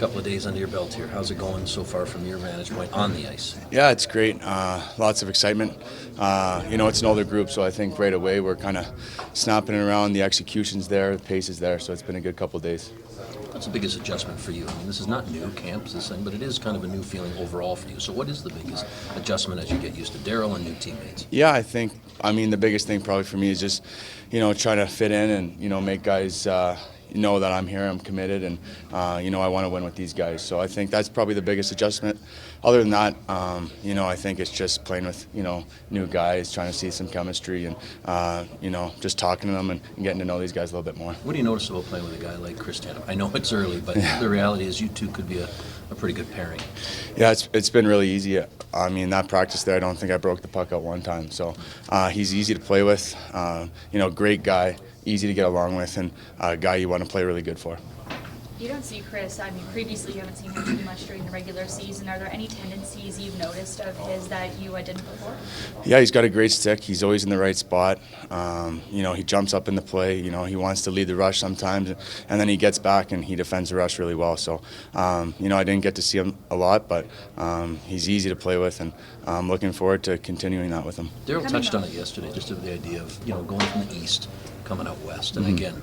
couple of days under your belt here. How's it going so far from your vantage point on the ice? Yeah, it's great. Lots of excitement. It's an older group, so I think right away we're kind of snapping it around. The execution's there, the pace is there, so it's been a good couple of days. What's the biggest adjustment for you? I mean, this is not new, camps, this thing, but it is kind of a new feeling overall for you. So what is the biggest adjustment as you get used to Darryl and new teammates? Yeah, the biggest thing probably for me is just, trying to fit in and, make guys know that I'm here, I'm committed, and, I want to win with these guys. So I think that's probably the biggest adjustment. Other than that, I think it's just playing with, new guys, trying to see some chemistry and, just talking to them and getting to know these guys a little bit more. What do you notice about playing with a guy like Chris Tatum? I know it's early, but the reality is you two could be a pretty good pairing. Yeah, it's been really easy. I mean, that practice there, I don't think I broke the puck out one time. So he's easy to play with, great guy, easy to get along with, and a guy you want to play really good for. You don't see Chris, previously you haven't seen him do much during the regular season. Are there any tendencies you've noticed of his that you didn't before? Yeah, he's got a great stick. He's always in the right spot. He jumps up in the play. He wants to lead the rush sometimes, and then he gets back and he defends the rush really well. So, I didn't get to see him a lot, but he's easy to play with, and I'm looking forward to continuing that with him. Darryl touched on it yesterday, just of the idea of, going from the east, coming out west. And again,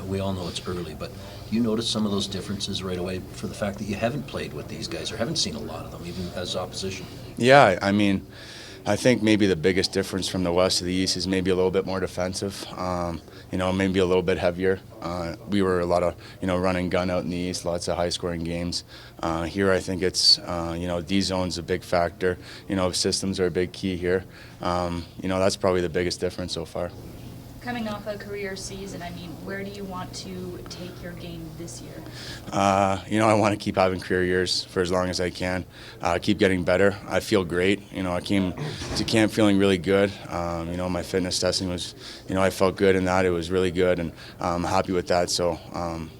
we all know it's early, but do you notice some of those differences right away for the fact that you haven't played with these guys or haven't seen a lot of them, even as opposition? Yeah, I think maybe the biggest difference from the west to the east is maybe a little bit more defensive, maybe a little bit heavier. We were a lot of, run and gun out in the east, lots of high-scoring games. Here I think it's, D-zone's a big factor. Systems are a big key here. That's probably the biggest difference so far. Coming off a career season, where do you want to take your game this year? I want to keep having career years for as long as I can. Keep getting better. I feel great. I came to camp feeling really good. My fitness testing was, I felt good in that. It was really good, and I'm happy with that. So,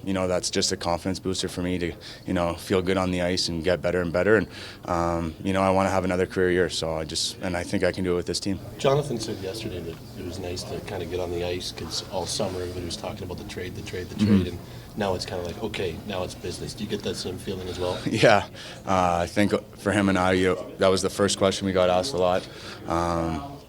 that's just a confidence booster for me to, feel good on the ice and get better and better. And, I want to have another career year. So I think I can do it with this team. Jonathan said yesterday that it was nice to kind of get on the ice because all summer everybody was talking about the trade, and now it's kind of like, okay, now it's business. Do you get that same feeling as well? Yeah, I think for him and I, that was the first question we got asked a lot.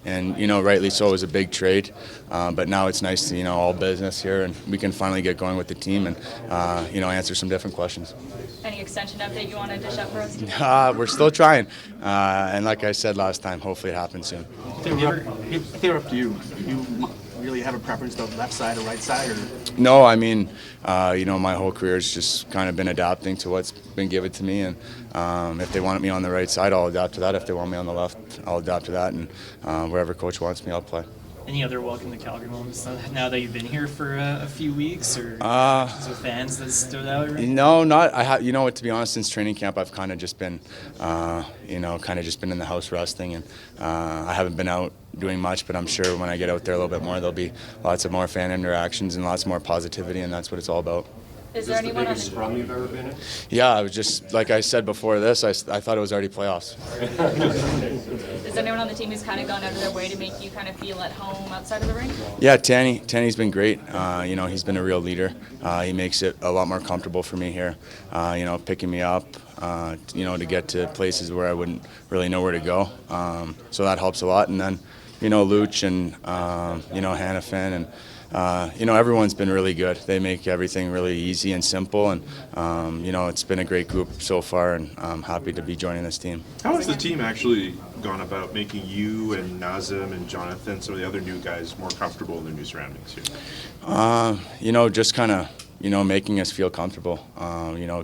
And, rightly so, it was a big trade. But now it's nice to, all business here, and we can finally get going with the team and, answer some different questions. Any extension update you want to dish up for us? We're still trying. And like I said last time, hopefully it happens soon. If they were up to you, do you really have a preference of left side or right side? Or? No, my whole career has just kind of been adapting to what's been given to me. And if they want me on the right side, I'll adapt to that. If they want me on the left, I'll adapt to that. And wherever coach wants me, I'll play. Any other welcome to Calgary moments now that you've been here for a few weeks, or with fans that stood out? Right? No, not. To be honest, since training camp, I've kind of just been, in the house resting, and I haven't been out doing much. But I'm sure when I get out there a little bit more, there'll be lots of more fan interactions and lots more positivity, and that's what it's all about. Is there anyone the biggest scrum you've ever been in? Yeah, I was just like I said before this. I thought it was already playoffs. Is anyone on the team who's kind of gone out of their way to make you kind of feel at home outside of the rink? Yeah, Tanny's been great. He's been a real leader. He makes it a lot more comfortable for me here. Picking me up. To get to places where I wouldn't really know where to go. So that helps a lot. And then, Luch and Hannafin and. Everyone's been really good. They make everything really easy and simple, and it's been a great group so far, and I'm happy to be joining this team. How has the team actually gone about making you and Nazem and Jonathan, some of the other new guys, more comfortable in their new surroundings here? Just kind of making us feel comfortable,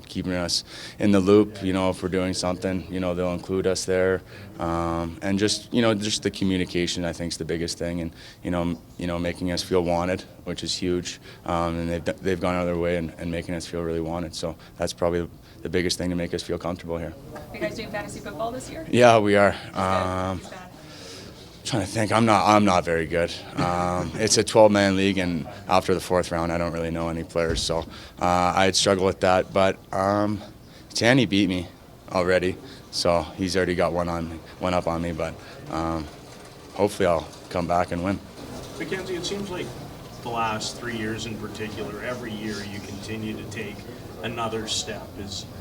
keeping us in the loop, if we're doing something, they'll include us there. And just the communication, I think, is the biggest thing. And, making us feel wanted, which is huge. And they've gone out of their way and making us feel really wanted. So that's probably the biggest thing to make us feel comfortable here. Are you guys doing fantasy football this year? Yeah, we are. Trying to think, I'm not very good. It's a 12-man league, and after the fourth round, I don't really know any players, so I'd struggle with that. But Tanny beat me already, so he's already got one up on me. But hopefully, I'll come back and win. Mackenzie, it seems like the last 3 years in particular, every year you continue to take another step?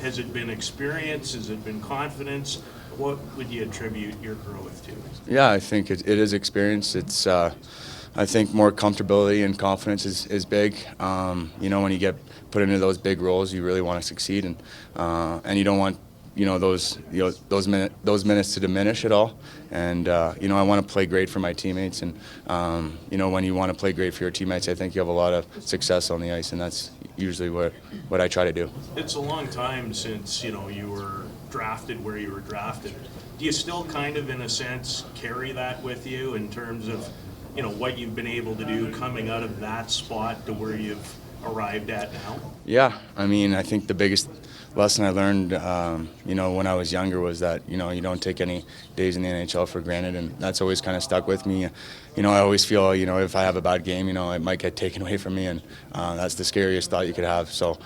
Has it been experience? Has it been confidence? What would you attribute your growth to? Yeah, I think it is experience. It's I think more comfortability and confidence is big. You know, when you get put into those big roles, you really want to succeed, and you don't want those minutes to diminish at all. And you know, I want to play great for my teammates, and you know, when you want to play great for your teammates, I think you have a lot of success on the ice, and that's usually what I try to do. It's a long time since, you know, you were drafted where you were drafted. Do you still kind of, in a sense, carry that with you in terms of, you know, what you've been able to do coming out of that spot to where you've arrived at now? Yeah, I mean, I think the biggest lesson I learned, you know, when I was younger was that, you know, you don't take any days in the NHL for granted, and that's always kind of stuck with me. You know, I always feel, you know, if I have a bad game, you know, it might get taken away from me, and that's the scariest thought you could have. So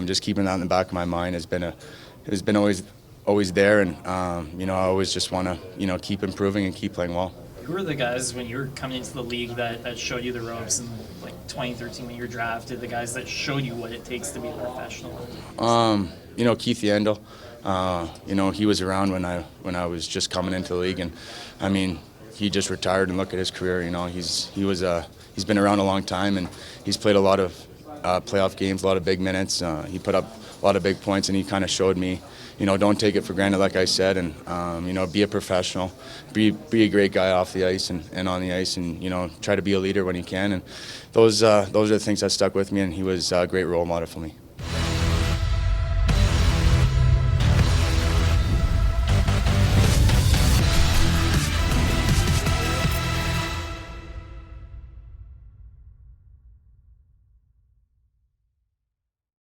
just keeping that in the back of my mind has been always there, and you know, I always just want to, you know, keep improving and keep playing well. Who were the guys when you were coming into the league that showed you the ropes in like 2013 when you were drafted, the guys that showed you what it takes to be a professional? You know, Keith Yandel, you know, he was around when I was just coming into the league, and I mean, he just retired, and look at his career. You know, he's been around a long time, and he's played a lot of playoff games, a lot of big minutes. He put up a lot of big points, and he kind of showed me, you know, don't take it for granted, like I said, and you know, be a professional, be a great guy off the ice and on the ice, and you know, try to be a leader when you can. And those are the things that stuck with me, and he was a great role model for me.